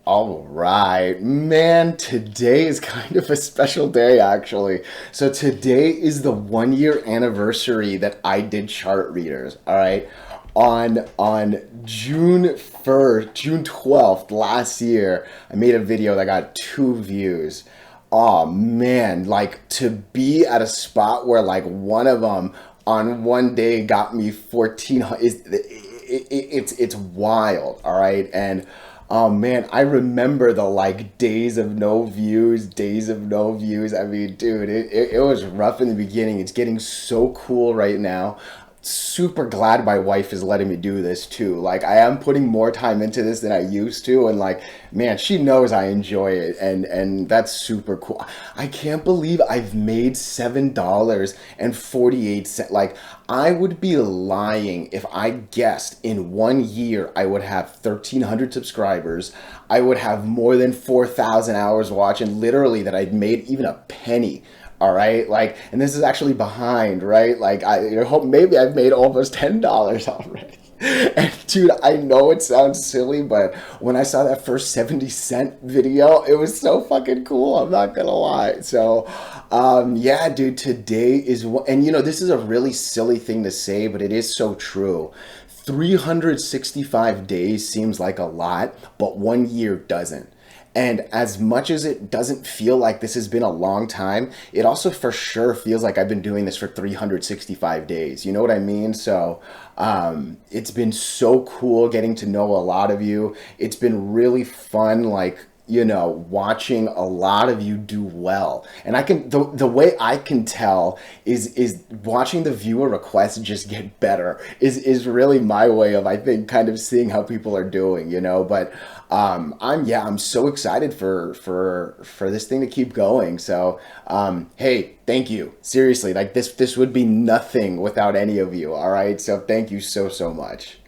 All right, man, today is kind of a special day actually. So today is the 1 year anniversary that I did chart readers, all right? On June 1st, June 12th last year, I made a video that got 2 views. Oh man, like to be at a spot where like one of them on one day got me 1400 is it's wild, all right? And oh man, I remember the like days of no views. I mean, dude, it was rough in the beginning. It's getting so cool right now. Super glad my wife is letting me do this too. Like I am putting more time into this than I used to, and like man, she knows I enjoy it, and that's super cool. I can't believe I've made $7.48. Like I would be lying if I guessed in 1 year I would have 1,300 subscribers. I would have more than 4,000 hours watching. Literally, that I'd made even a penny. All right, like, and this is actually behind, right? Like, I hope maybe I've made almost $10 already. And dude, I know it sounds silly, but when I saw that first 70 cent video, it was so fucking cool. I'm not gonna lie. So, yeah, dude, today is and this is a really silly thing to say, but it is so true. 365 days seems like a lot, but 1 year doesn't. And as much as it doesn't feel like this has been a long time, it also for sure feels like I've been doing this for 365 days. You know what I mean? So it's been so cool getting to know a lot of you. It's been really fun, like, watching a lot of you do well. And the way I can tell is watching the viewer requests just get better is really my way of, I think, kind of seeing how people are doing. But I'm so excited for this thing to keep going. So hey, thank you. Seriously, like this would be nothing without any of you. All right. So thank you so much.